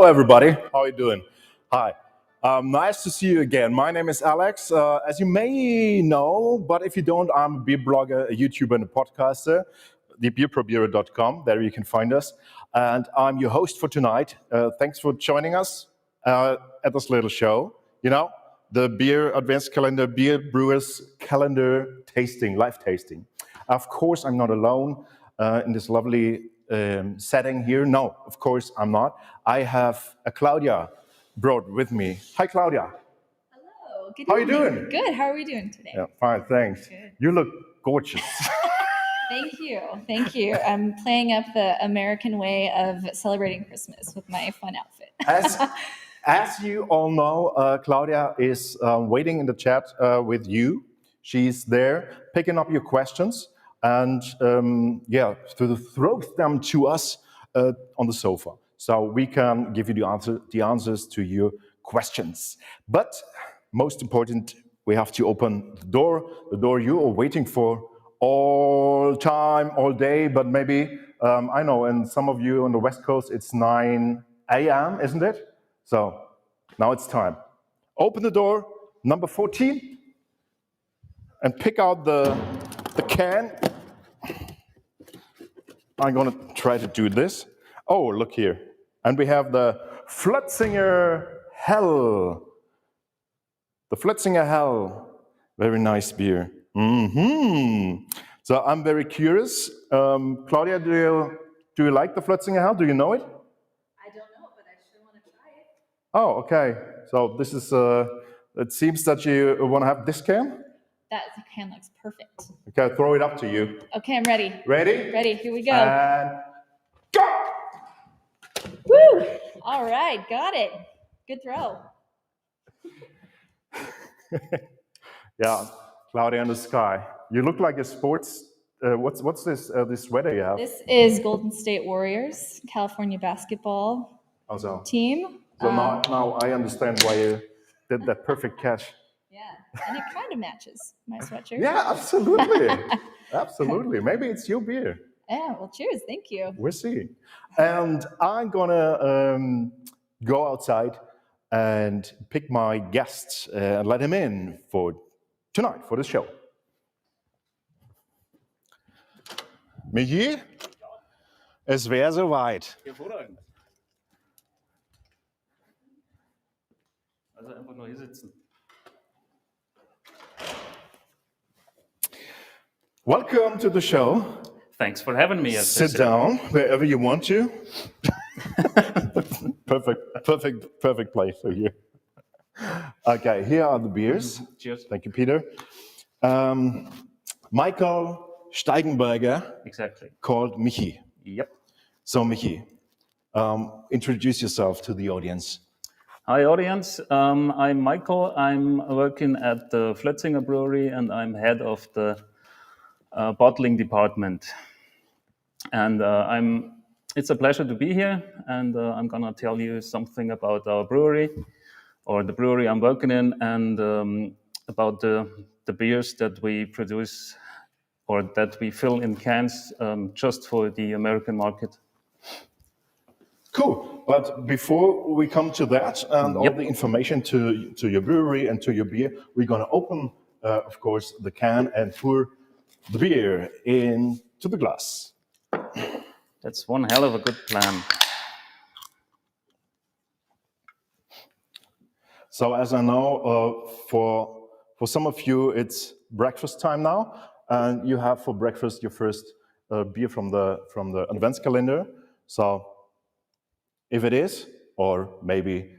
Hello, everybody. How are you doing? Hi. Nice to see you again. My name is Alex. As you may know, but if you don't, I'm a beer blogger, a YouTuber, and a podcaster. TheBeerProbeer.com. There you can find us. And I'm your host for tonight. Thanks for joining us at this little show. You know, the Beer Advanced Calendar, Beer Brewers Calendar Tasting, live tasting. Of course, I'm not alone in this lovely setting here. No, of course I'm not. I have a Claudia brought with me. Hi, Claudia. Hello. Good How are you evening. doing? Good. How are we doing today? Yeah, fine, thanks. Good. You look gorgeous. Thank you. Thank you. I'm playing up the American way of celebrating Christmas with my fun outfit. As you all know, Claudia is waiting in the chat with you. She's there picking up your questions and to throw them to us on the sofa, so we can give you the answers to your questions. But most important, we have to open the door you are waiting for all time, all day. But maybe I know, and some of you on the West Coast, it's 9 a.m., isn't it? So now it's time. Open the door, number 14, and pick out the can. I'm going to try to do this. Oh, look here. And we have the Flötzinger Hell. The Flötzinger Hell. Very nice beer. So I'm very curious. Claudia, do you like the Flötzinger Hell? Do you know it? I don't know, but I sure want to try it. Oh, okay. So this is, it seems that you want to have this can? That can looks perfect. Okay, throw it up to you. Okay, I'm ready. Ready? Ready. Here we go. And go! Woo! All right, got it. Good throw. Yeah, cloudy in the sky. You look like a sports. What's this sweater you have? This is Golden State Warriors, California basketball team. So now I understand why you did that perfect catch. Yeah, and it kind of matches my sweatshirt. Yeah, absolutely. Absolutely. Maybe it's your beer. Yeah, well, cheers. Thank you. We'll see. And I'm going to go outside and pick my guests and let him in for tonight, for the show. Michi, es wäre soweit. Hervorragend. Also einfach nur hier sitzen. Welcome to the show. Thanks for having me. Sit down wherever you want to. Perfect place for you. Okay, here are the beers. Cheers. Thank you, Peter. Michael Steigenberger, Exactly. called Michi. Yep. So, Michi, introduce yourself to the audience. Hi, audience. I'm Michael. I'm working at the Flötzinger Brewery, and I'm head of the bottling department. And it's a pleasure to be here, and I'm going to tell you something about our brewery, or the brewery I'm working in, and about the beers that we produce or that we fill in cans just for the American market. Cool. But before we come to that and all the information to your brewery and to your beer, we're going to open, of course, the can and pour the beer into the glass. That's one hell of a good plan. So as I know, for some of you, it's breakfast time now, and you have for breakfast your first beer from the advent calendar. So if it is, or maybe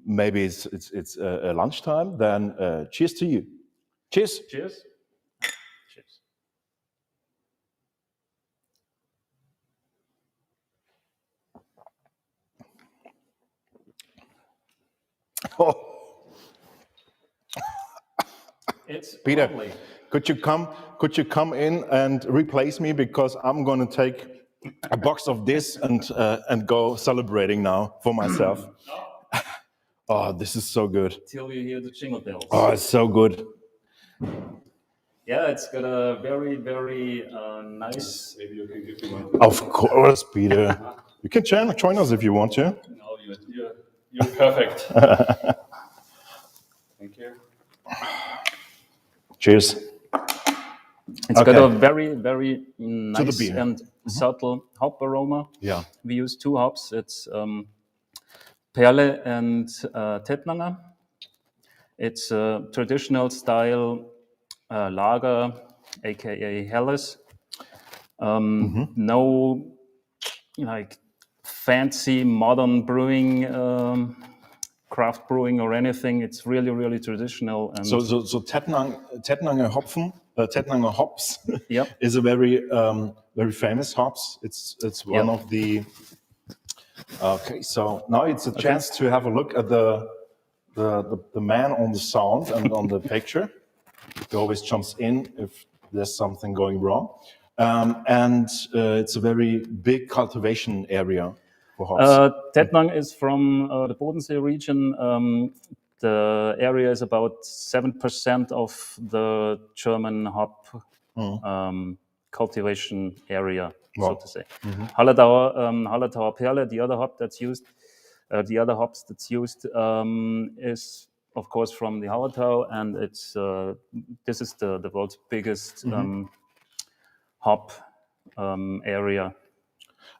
it's lunchtime, then cheers to you. Cheers. Cheers. Cheers. Oh. It's Peter, lovely. could you come in and replace me, because I'm going to take a box of this and go celebrating now for myself. Oh, this is so good. Till you hear the jingle bells. Oh, it's so good. Yeah, it's got a very, very nice. Of course, Peter. You can join us if you want to. No, You're perfect. Thank you. Cheers. It's got a very, very To the nice beer. and subtle hop aroma. Yeah. We use 2 hops. It's Perle and Tettnanger. It's a traditional style lager, aka Helles. No like fancy modern brewing, craft brewing or anything. It's really, really traditional. And So Tettnanger Hopfen, Tettnanger hops, Yep. is a very very famous hops. It's one Yep. of the. Okay, so now it's a chance to have a look at the man on the sound and on the picture. He always jumps in if there's something going wrong, and it's a very big cultivation area for hops. Tettnang is from the Bodensee region. The area is about 7% of the German hop cultivation area, so to say. Hallertauer Perle, the other hop that's used, the other hops that's used is of course from the Hallertau, and it's this is the world's biggest hop area.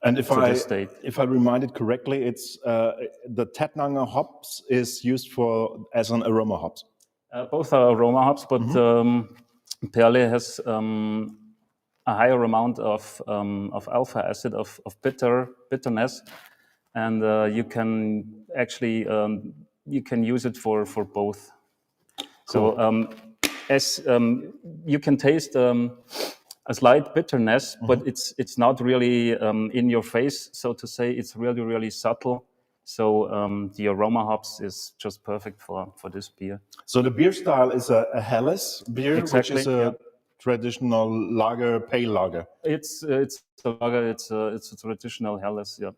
And if to the state. if I remind it correctly, it's the Tettnanger hops is used as an aroma hops. Both are aroma hops, but Perle has a higher amount of alpha acid, of bitterness, and you can actually you can use it for both. Cool. So as you can taste a slight bitterness, but it's not really in your face, so to say. It's really, really subtle. So the aroma hops is just perfect for this beer. So the beer style is a Helles beer, Exactly, which is a traditional lager, pale lager. It's a lager. It's a traditional Helles. Yeah.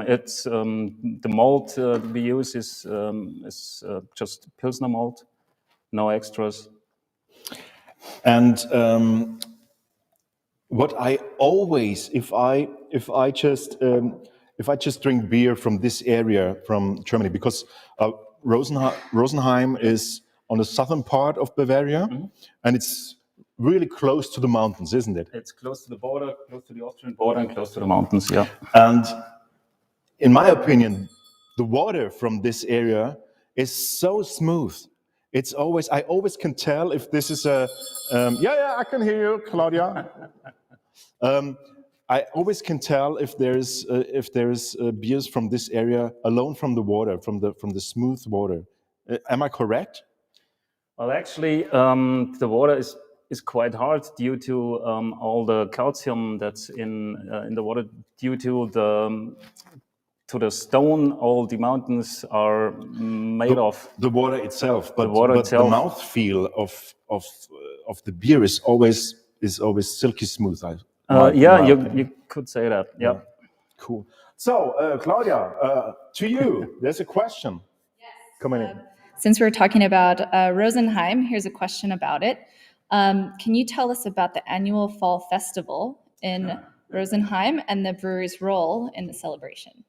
It's the malt we use is just Pilsner malt, no extras. And what I always, if I just drink beer from this area, from Germany, because Rosenheim is on the southern part of Bavaria, and it's really close to the mountains, isn't it? It's close to the border, close to the Austrian border, and close to the mountains. Yeah. And in my opinion, the water from this area is so smooth. It's always, I always can tell if this is a, yeah, I can hear you, Claudia. I always can tell if there's beers from this area alone from the water, from the smooth water. Am I correct? Well, actually, the water is quite hard due to all the calcium that's in the water, due to the stone all the mountains are made of. The water itself, but itself. The mouthfeel of the beer is always silky smooth. You could say that. Yeah. Cool. So, Claudia, to you, there's a question coming in. Since we're talking about Rosenheim, here's a question about it. Can you tell us about the annual fall festival in Rosenheim and the brewery's role in the celebration?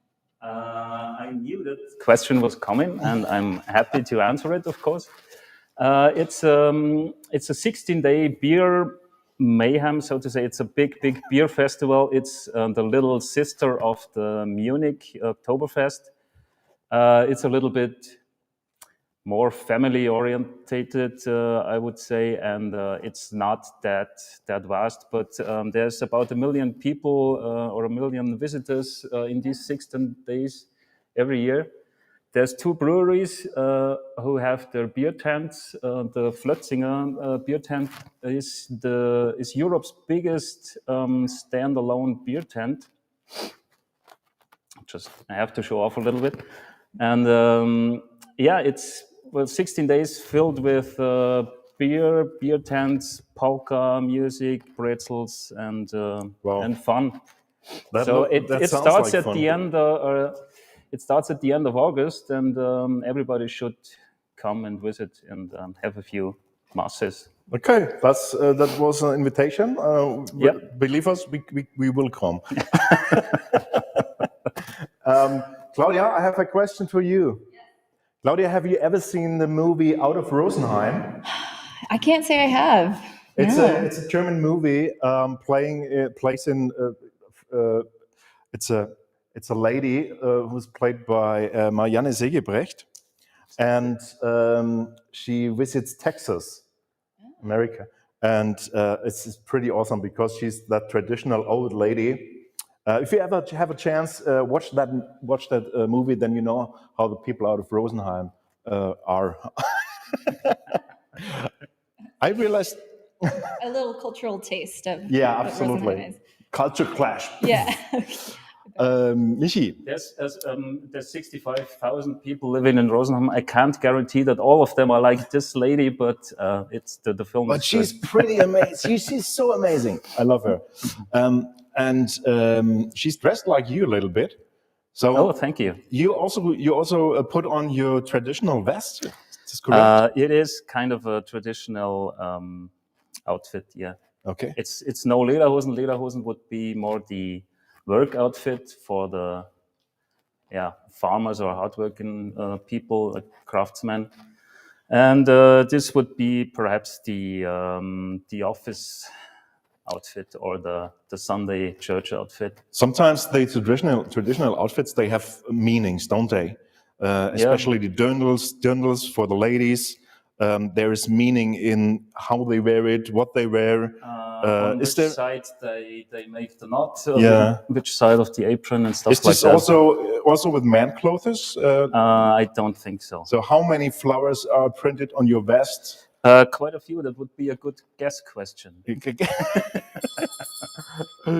I knew that question was coming, and I'm happy to answer it, of course. It's a 16-day beer mayhem, so to say. It's a big beer festival. It's the little sister of the Munich Oktoberfest. It's a little bit more family orientated, I would say, and it's not that vast, but there's about 1 million people or 1 million visitors in these 16 days every year. There's 2 breweries who have their beer tents. The Flötzinger beer tent is Europe's biggest standalone beer tent. I have to show off a little bit, and it's 16 days filled with beer tents, polka music, pretzels, and fun. It starts at the end. It starts at the end of August, and everybody should come and visit and have a few masses. Okay, that was an invitation. Believe us, we will come. Claudia, I have a question for you. Claudia, have you ever seen the movie Out of Rosenheim? I can't say I have. It's No. a German movie plays in. It's a lady who's played by Marianne Segebrecht, and she visits Texas, America, and it's pretty awesome because she's that traditional old lady. If you ever have a chance, watch that movie, then you know how the people out of Rosenheim are. I realized. A little cultural taste of Yeah, what Rosenheim absolutely. is. Culture clash. Yeah. Michi. There's 65,000 people living in Rosenheim. I can't guarantee that all of them are like this lady, but it's the film. But is she's good. pretty amazing. She's so amazing. I love her. And she's dressed like you a little bit. So Oh, thank you. You also put on your traditional vest. Is this correct? It is kind of a traditional outfit. Yeah. Okay. It's no lederhosen. Lederhosen would be more the work outfit for the farmers or hardworking people, like craftsmen, and this would be perhaps the office outfit or the Sunday church outfit. Sometimes the traditional outfits, they have meanings, don't they? Especially the dirndls for the ladies. There is meaning in how they wear it, what they wear. On which side they make the knot, which side of the apron and stuff like that. Is this also with man clothes? I don't think so. So how many flowers are printed on your vest? Quite a few. That would be a good guess question.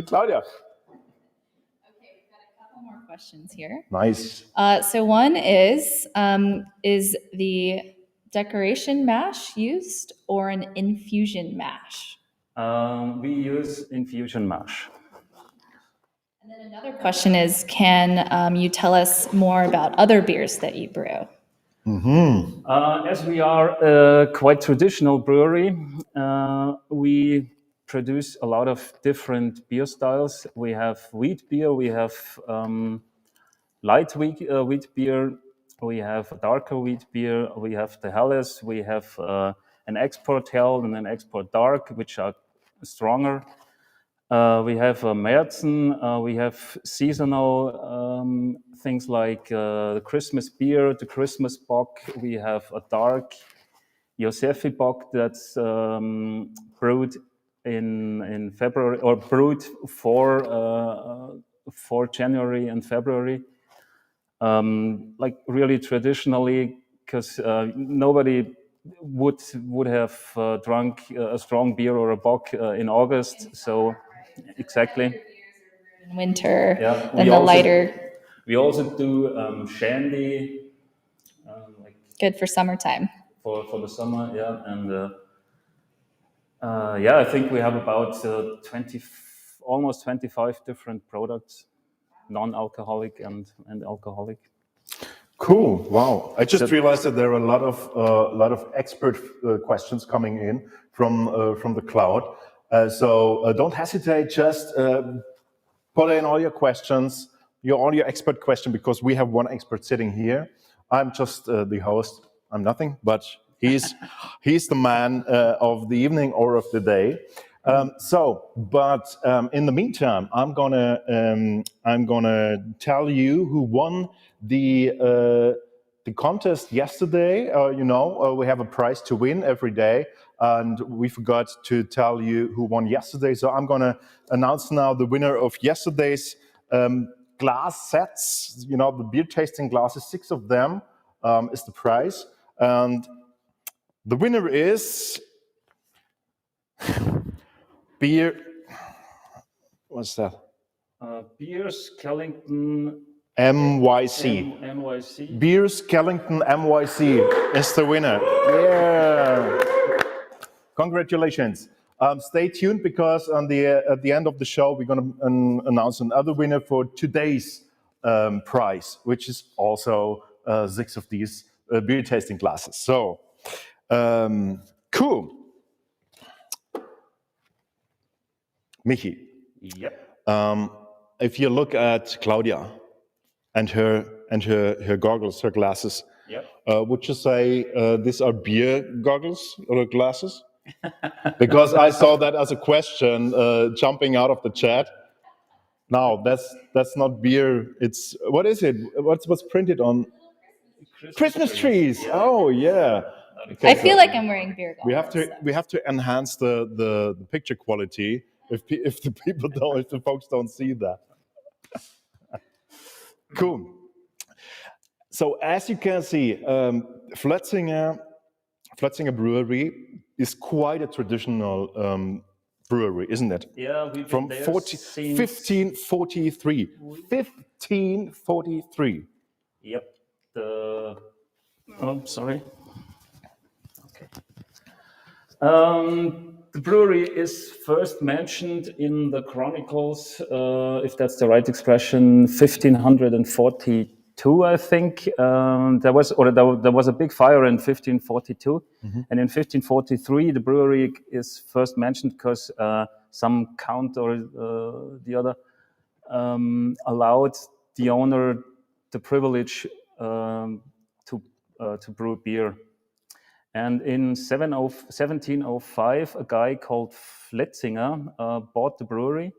Claudia. Okay, we've got a couple more questions here. Nice. So one is the decoration mash used or an infusion mash? We use infusion mash. And then another question is, can you tell us more about other beers that you brew? Mm-hmm. As we are a quite traditional brewery, we produce a lot of different beer styles. We have wheat beer, we have light wheat beer, we have a darker wheat beer, we have the helles, we have an export hell and an export dark, which are stronger. We have a Märzen, we have seasonal things like the Christmas beer, the Christmas bock. We have a dark Josefi bock that's brewed in February, or brewed for January and February. Like really traditionally, because nobody would have drunk a strong beer or a bock in August. So exactly. In winter, Yeah. then the lighter. We also do shandy. Good for summertime. For the summer, yeah, and I think we have about almost 25 different products, non-alcoholic and alcoholic. Cool! Wow, I just realized that there are a lot of expert questions coming in from the cloud. So don't hesitate. Just put in all your questions, all your expert question, because we have one expert sitting here. I'm just the host. I'm nothing, but he's the man of the evening or of the day. But in the meantime, I'm gonna tell you who won the contest yesterday. We have a prize to win every day, and we forgot to tell you who won yesterday. So I'm gonna announce now the winner of yesterday's glass sets. The beer tasting glasses, 6 of them is the prize, and the winner is beer. What's that? Beers Kellington MYC. MYC. Beers Kellington MYC is the winner. Yeah. Congratulations. Stay tuned, because at the end of the show we're going to announce another winner for today's prize, which is also 6 of these beer tasting glasses. So cool. Michi. Yep. If you look at Claudia, and her goggles, her glasses. Yep. Would you say these are beer goggles or glasses? Because I saw that as a question jumping out of the chat. No, that's not beer. It's what is it? What's printed on? Christmas trees. Yeah. Oh yeah. I feel like I'm wearing beer goggles. We have to enhance the picture quality if the folks don't see that. Cool. So as you can see, Flötzinger Brewery is quite a traditional brewery, isn't it? Yeah, we've been From there 1543. 1543. Yep. Sorry. Okay. The brewery is first mentioned in the chronicles, if that's the right expression, 1542, I think. There was a big fire in 1542, and in 1543 the brewery is first mentioned because some count or the other allowed the owner the privilege to brew beer. And in 1705, a guy called Flötzinger bought the brewery,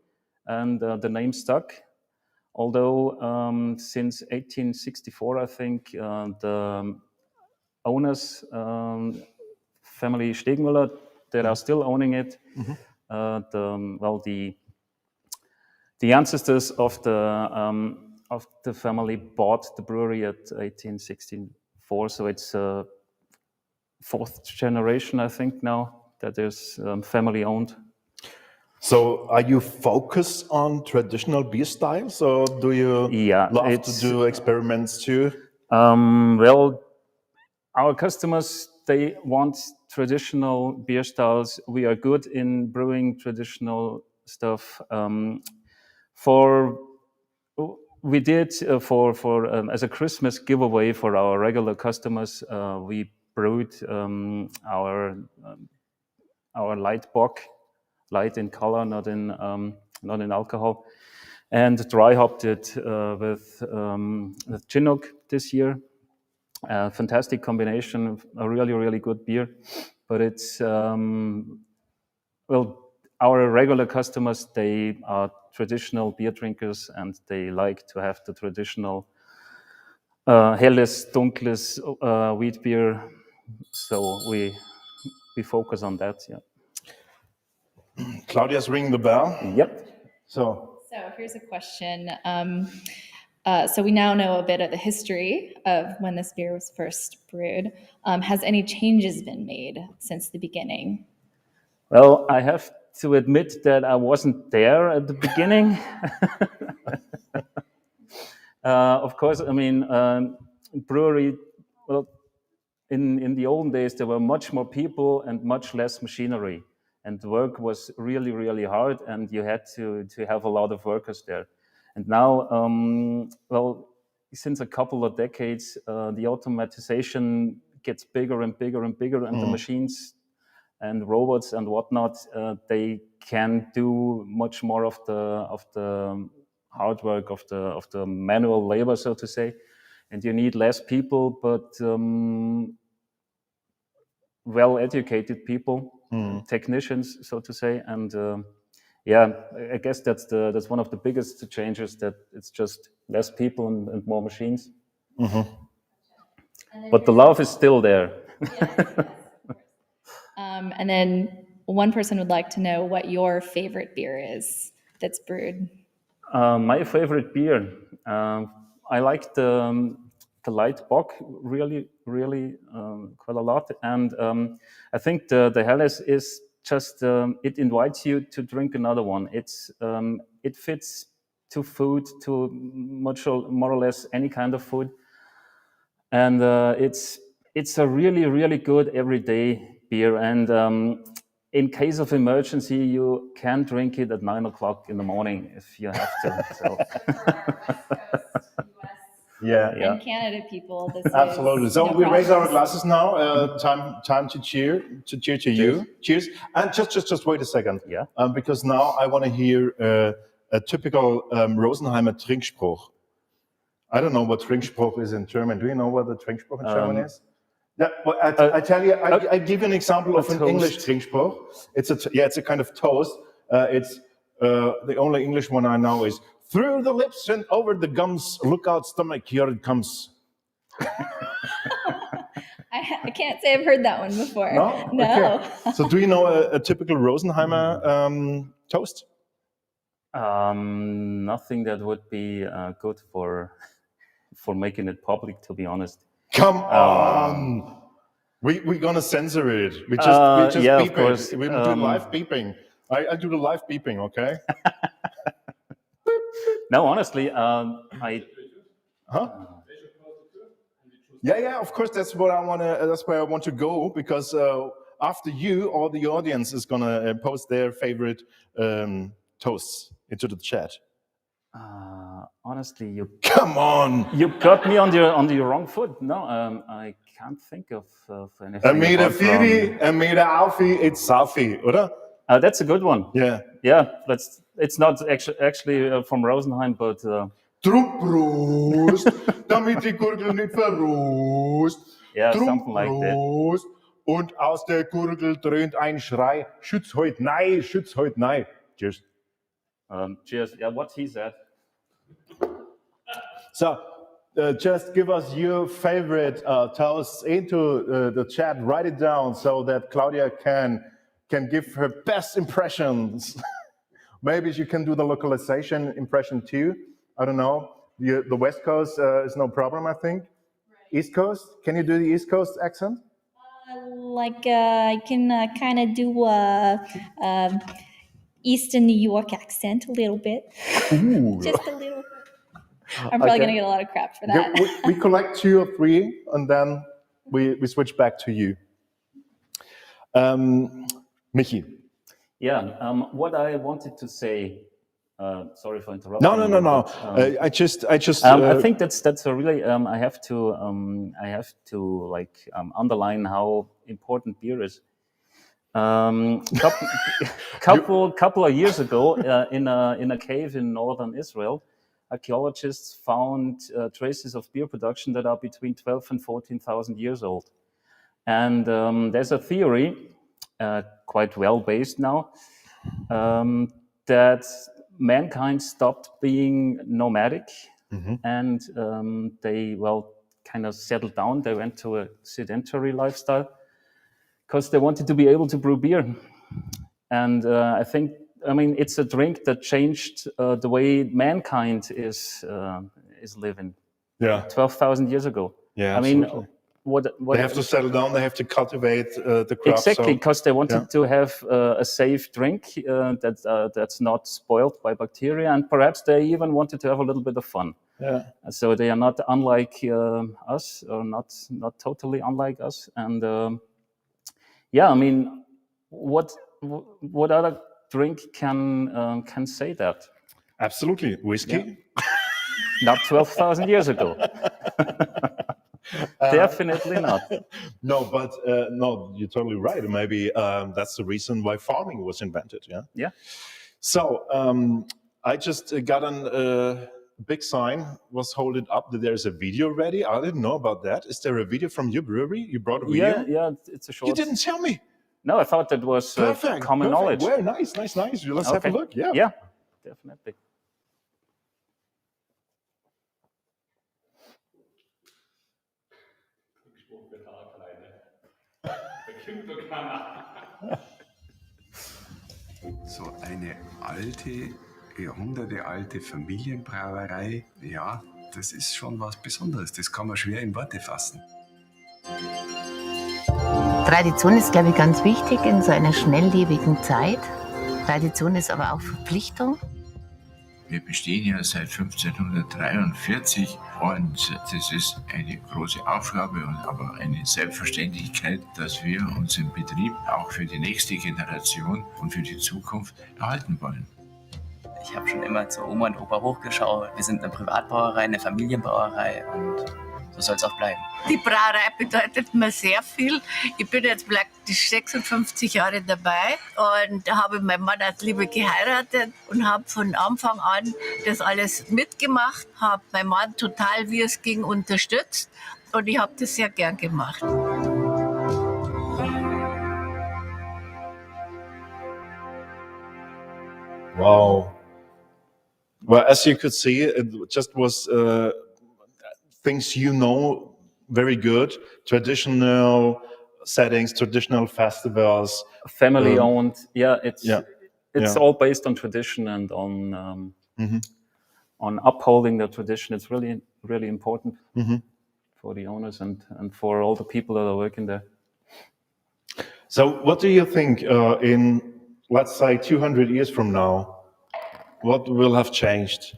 and the name stuck. Although since 1864, I think, the owners, family Steegmüller, that are still owning it, the ancestors of the family bought the brewery at 1864, so it's fourth generation, I think, now that is family owned. So are you focused on traditional beer styles, or do you love to do experiments too? Well, our customers, they want traditional beer styles. We are good in brewing traditional stuff. We did as a Christmas giveaway for our regular customers, we brewed our light bock, light in color, not in alcohol, and dry hopped it with Chinook this year. Fantastic combination, a really good beer. But it's our regular customers, they are traditional beer drinkers, and they like to have the traditional helles, Dunkles wheat beer. So we focus on that. Yeah. Claudia's ringing the bell. Yep. So here's a question. So we now know a bit of the history of when this beer was first brewed. Has any changes been made since the beginning? Well, I have to admit that I wasn't there at the beginning. Of course, I mean, brewery, well, in the olden days, there were much more people and much less machinery. And the work was really hard, and you had to have a lot of workers there. And now, since a couple of decades, the automatization gets bigger and bigger, and the machines and robots and whatnot, they can do much more of the hard work, of the manual labor, so to say. And you need less people, but well-educated people, technicians, so to say. And I guess that's one of the biggest changes, that it's just less people and more machines. But the love is still there. And then one person would like to know what your favorite beer is that's brewed. My favorite beer, I like the light bock really quite a lot, and I think the Helles is just it invites you to drink another one. It fits to food, to more or less any kind of food, and it's a really good everyday beer. And in case of emergency, you can drink it at 9 o'clock in the morning if you have to. So. And Canada people, this absolutely. is So no we raise our problem. glasses now. Time to cheer to you. Cheers. And just wait a second. Yeah. Because now I want to hear a typical Rosenheimer Trinkspruch. I don't know what Trinkspruch is in German. Do you know what the Trinkspruch in German is? Yeah, well, I tell you, I give you an example of an toast. English Trinkspruch. It's a kind of toast. It's the only English one I know is through the lips and over the gums. Look out, stomach, here it comes. I can't say I've heard that one before. No? No. Okay. So do you know a typical Rosenheimer toast? Nothing that would be good for making it public, to be honest. Come on! We're gonna censor it. We just yeah, beep of course. it. We do live beeping. I do the live beeping, okay? No, honestly, I. Huh? Yeah, of course. That's what I wanna. That's where I want to go because after you, all the audience is gonna post their favorite toasts into the chat. Honestly, you Come on! You got me on the wrong foot. No, I can't think of anything. Amida Firi, Amida Alfi, it's Safi, oder? That's a good one. Yeah. Yeah, it's not actually from Rosenheim, but. Trumpprost, damit die Gurgel nicht verrost. Yeah, something like that. Und aus der Gurgel dröhnt ein Schrei. Schütz heut nein, schütz heut nein. Cheers. Cheers. Yeah, what he said. So, just give us your favorite toasts into the chat. Write it down so that Claudia can give her best impressions. Maybe she can do the localization impression too. I don't know. The West Coast is no problem, I think. Right. East Coast? Can you do the East Coast accent? I can kind of do Eastern New York accent a little bit. Ooh. Just a little. I'm probably going to get a lot of crap for that. Yeah, we collect 2 or 3, and then we switch back to you. Michi. Yeah, what I wanted to say. Sorry for interrupting. No. I just. I think that's a really. I have to like underline how important beer is. Couple of years ago, in a cave in northern Israel, archaeologists found traces of beer production that are between 12 and 14,000 years old. And there's a theory, quite well based now, that mankind stopped being nomadic, and they kind of settled down. They went to a sedentary lifestyle because they wanted to be able to brew beer. And I mean, it's a drink that changed the way mankind is living. Yeah. 12,000 years ago. Yeah. I mean, absolutely. what They have to settle down. They have to cultivate the crop. Exactly, because they wanted to have a safe drink that's not spoiled by bacteria, and perhaps they even wanted to have a little bit of fun. Yeah. So they are not unlike us, or not totally unlike us. And I mean, what other drink can say that? Absolutely, whiskey. Yeah. Not 12,000 years ago. Definitely not. No, but no, you're totally right. Maybe that's the reason why farming was invented. Yeah. Yeah. So I just got a big sign was holding up that there's a video ready. I didn't know about that. Is there a video from your brewery? You brought a video? Yeah, it's a short. You didn't tell me. No, I thought that was common knowledge. Well, nice. Let's have a look. Yeah. Yeah, definitely. So eine alte, jahrhundertealte Familienbrauerei, ja, das ist schon was Besonderes. Das kann man schwer in Worte fassen. Tradition ist, glaube ich, ganz wichtig in so einer schnelllebigen Zeit. Tradition ist aber auch Verpflichtung. Wir bestehen ja seit 1543 und das ist eine große Aufgabe, aber eine Selbstverständlichkeit, dass wir unseren Betrieb auch für die nächste Generation und für die Zukunft erhalten wollen. Ich habe schon immer zu Oma und Opa hochgeschaut. Wir sind eine Privatbrauerei, eine Familienbrauerei und so soll es auch bleiben. Die Brauerei bedeutet mir sehr viel. Ich bin jetzt praktisch 56 Jahre dabei und da habe ich meinen Mann als Liebe geheiratet und habe von Anfang an das alles mitgemacht, habe meinen Mann total, wie es ging, unterstützt und ich habe das sehr gern gemacht. Wow. Well, as you could see, it just was things you know very good, traditional settings, traditional festivals. Family owned. Yeah, it's all based on tradition and on on upholding the tradition. It's really, really important for the owners and for all the people that are working there. So what do you think in, let's say, 200 years from now, what will have changed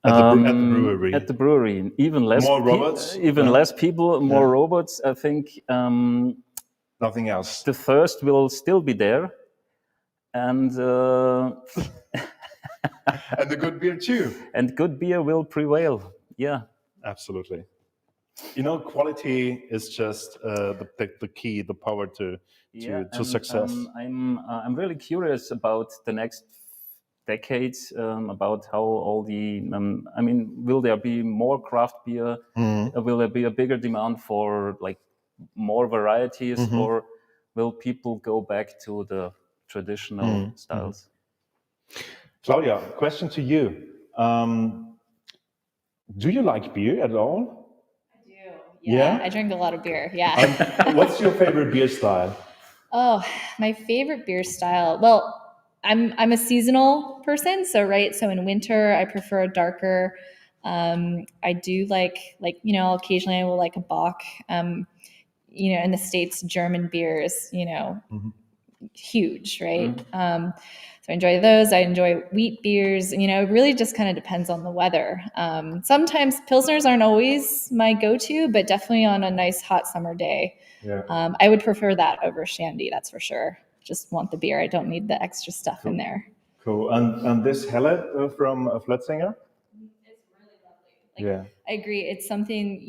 at the brewery? At the brewery, even less more robots, less people, more robots. I think nothing else. The thirst will still be there, and and the good beer too. And good beer will prevail. Yeah, absolutely. You know, quality is just the key, the power to success. I'm really curious about the next decades, about how all the I mean, will there be more craft beer? Will there be a bigger demand for like more varieties, or will people go back to the traditional styles? Claudia, question to you: do you like beer at all? Yeah, I drink a lot of beer. Yeah. What's your favorite beer style? Oh, my favorite beer style. Well, I'm a seasonal person, so in winter I prefer a darker. I do like occasionally I will like a Bock. In the States, German beers, huge, right? So I enjoy those. I enjoy wheat beers. It really just kind of depends on the weather. Sometimes Pilsners aren't always my go-to, but definitely on a nice hot summer day. Yeah. I would prefer that over Shandy, that's for sure. Just want the beer. I don't need the extra stuff in there. Cool. And this Helle from Flötzinger? It's really lovely. I agree. It's something,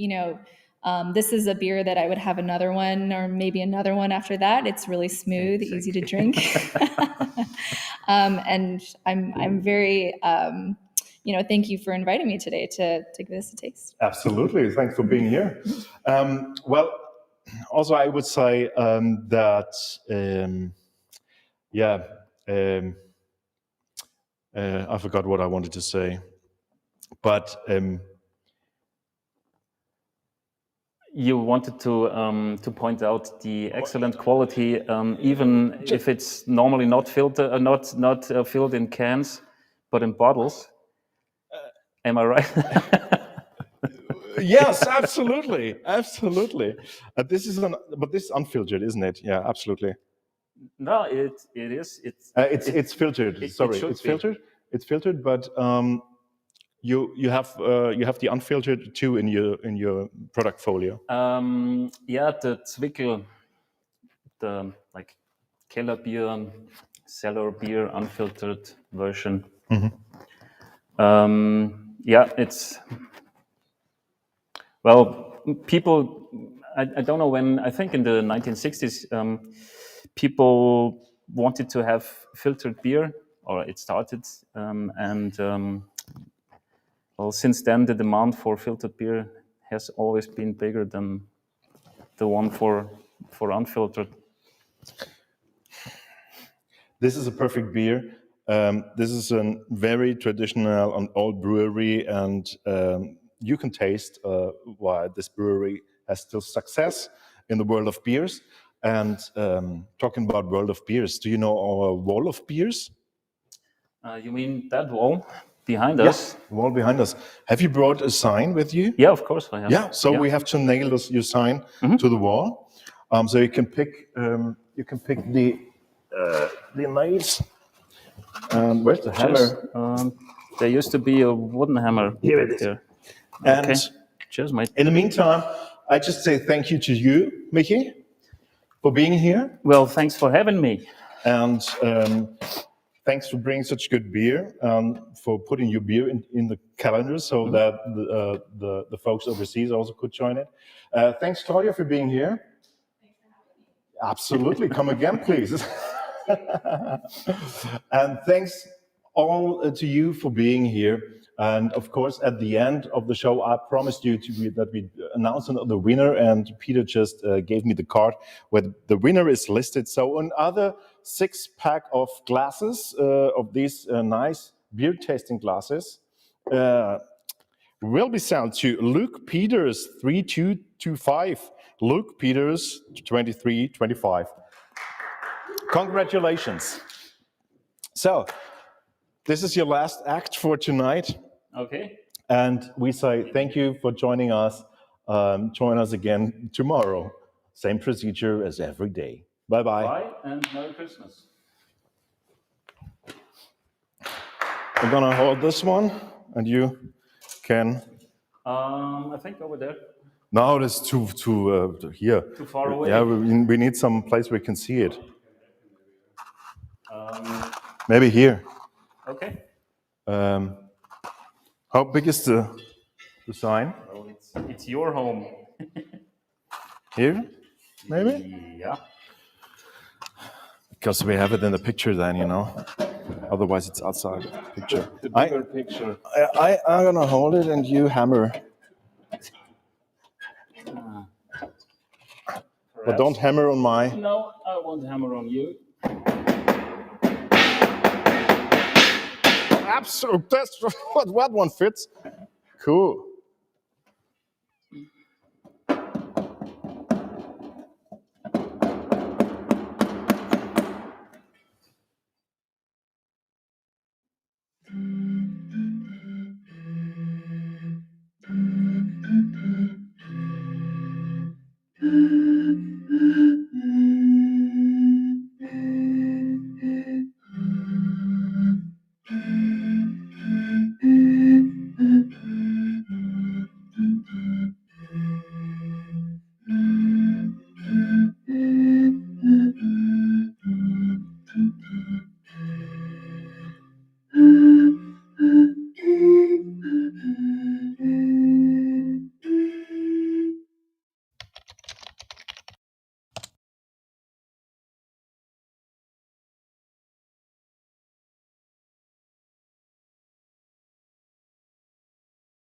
this is a beer that I would have another one or maybe another one after that. It's really smooth, easy to drink. And I'm very, thank you for inviting me today to give this a taste. Absolutely. Thanks for being here. Well, also I would say that, I forgot what I wanted to say, but you wanted to point out the excellent quality, even if it's normally not filtered, not filled in cans, but in bottles. Am I right? Yes, absolutely. This is unfiltered, isn't it? Yeah, absolutely. No, it is. It's filtered. Sorry, it's filtered. It's filtered, but you have the unfiltered too in your product folio. The Zwickl, the like Keller beer, cellar beer, unfiltered version. It's people. I don't know when. I think in the 1960s, people wanted to have filtered beer, or it started, since then the demand for filtered beer has always been bigger than the one for unfiltered. This is a perfect beer. This is a very traditional and old brewery, and you can taste why this brewery has still success in the world of beers. And talking about world of beers, do you know our wall of beers? You mean that wall behind us? Yeah, wall behind us. Have you brought a sign with you? Yeah, of course I have. Yeah, so we have to nail your sign to the wall. So you can pick the nails. Where's the hammer? There used to be a wooden hammer. Here it is. There. And okay. Cheers, mate. In the meantime, I just say thank you to you, Michi, for being here. Well, thanks for having me. And thanks for bringing such good beer, for putting your beer in the calendar so that the folks overseas also could join it. Thanks, Claudia, for being here. Absolutely, come again, please. And thanks all to you for being here. And of course, at the end of the show, I promised you that we announce the winner, and Peter just gave me the card where the winner is listed. So another 6-pack of glasses, of these nice beer tasting glasses, will be sent to Luke Peters 3225. Luke Peters 2325. Congratulations. So, this is your last act for tonight. Okay. And we say thank you for joining us. Join us again tomorrow. Same procedure as every day. Bye-bye. Bye and Merry Christmas. I'm gonna hold this one, and you can. I think over there. No, that's too here. Too far away. Yeah, we need some place where we can see it. Maybe here. Okay. How big is the sign? Well, it's your home. Here, maybe? Yeah. Because we have it in the picture then, you know. Otherwise, it's outside the picture. The bigger picture. I'm gonna hold it and you hammer. But don't hammer on my... No, I won't hammer on you. Absolutely, that's what one fits. Cool.